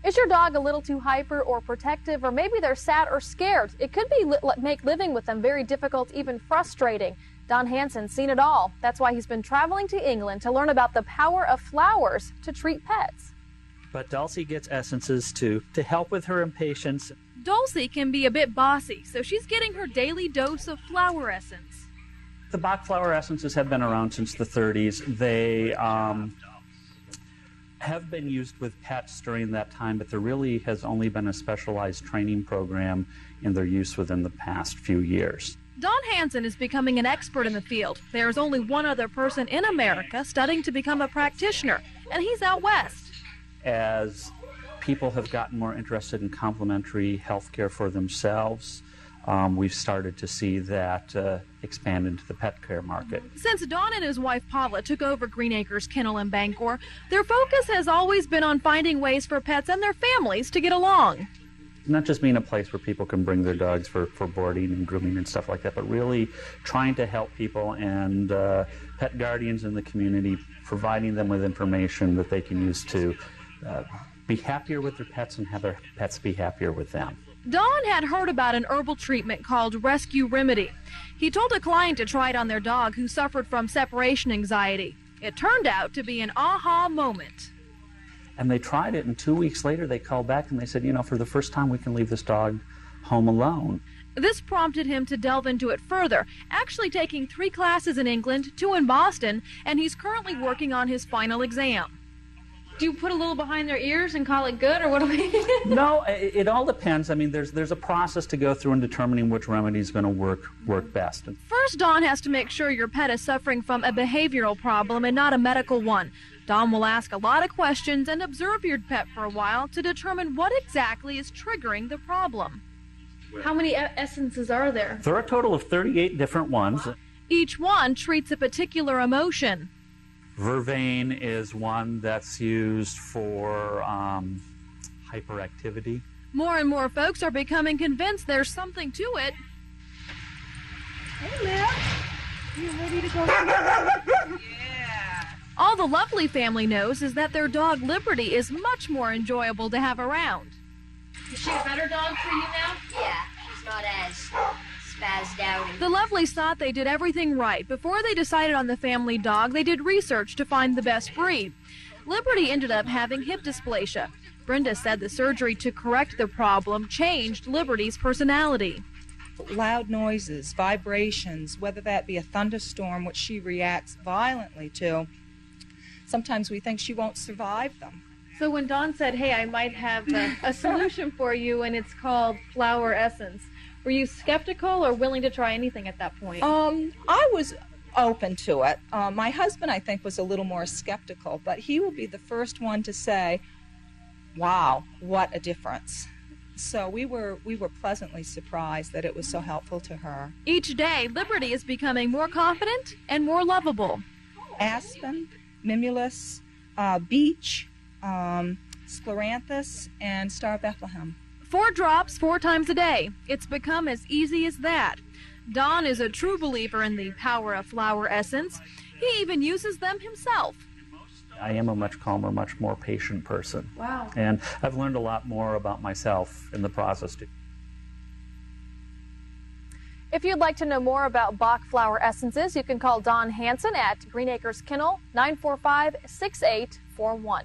Is your dog a little too hyper or protective, or maybe they're sad or scared? It could make living with them very difficult, even frustrating. Don Hansen's seen it all. That's why he's been traveling to England to learn about the power of flowers to treat pets. But Dulcie gets essences to help with her impatience. Dulcie can be a bit bossy, so she's getting her daily dose of flower essence. The Bach Flower Essences have been around since the 30s. They have been used with pets during that time, but there really has only been a specialized training program in their use within the past few years. Don Hansen is becoming an expert in the field. There is only one other person in America studying to become a practitioner, and he's out west. As people have gotten more interested in complementary health care for themselves, we've started to see that expand into the pet care market. Since Don and his wife Paula took over Green Acres Kennel in Bangor, their focus has always been on finding ways for pets and their families to get along. Not just being a place where people can bring their dogs for boarding and grooming and stuff like that, but really trying to help people and pet guardians in the community, providing them with information that they can use to be happier with their pets and have their pets be happier with them. Don had heard about an herbal treatment called Rescue Remedy. He told a client to try it on their dog who suffered from separation anxiety. It turned out to be an aha moment. And they tried it, and 2 weeks later they called back and they said, you know, for the first time we can leave this dog home alone. This prompted him to delve into it further, actually taking 3 classes in England, 2 in Boston, and he's currently working on his final exam. Do you put a little behind their ears and call it good, or what do we do? No, it all depends. I mean, there's a process to go through in determining which remedy is going to work best. First, Don has to make sure your pet is suffering from a behavioral problem and not a medical one. Don will ask a lot of questions and observe your pet for a while to determine what exactly is triggering the problem. How many essences are there? There are a total of 38 different ones. Each one treats a particular emotion. Vervain is one that's used for hyperactivity. More and more folks are becoming convinced there's something to it. Hey, Liv. You ready to go? Yeah. All the Lovely family knows is that their dog Liberty is much more enjoyable to have around. Is she a better dog for you now? Yeah, she's not as spazzed out. The Lovelies thought they did everything right. Before they decided on the family dog, they did research to find the best breed. Liberty ended up having hip dysplasia. Brenda said the surgery to correct the problem changed Liberty's personality. Loud noises, vibrations, whether that be a thunderstorm, which she reacts violently to, sometimes we think she won't survive them. So when Dawn said, hey, I might have a solution for you, and it's called flower essence, were you skeptical or willing to try anything at that point? I was open to it. My husband, I think, was a little more skeptical, but he will be the first one to say, wow, what a difference. So we were pleasantly surprised that it was so helpful to her. Each day, Liberty is becoming more confident and more lovable. Aspen, Mimulus, Beech, Scleranthus, and Star of Bethlehem. 4 drops 4 times a day. It's become as easy as that. Don is a true believer in the power of flower essence. He even uses them himself. I am a much calmer, much more patient person. Wow. And I've learned a lot more about myself in the process too. If you'd like to know more about Bach Flower Essences, you can call Don Hansen at Green Acres Kennel, 945-6841.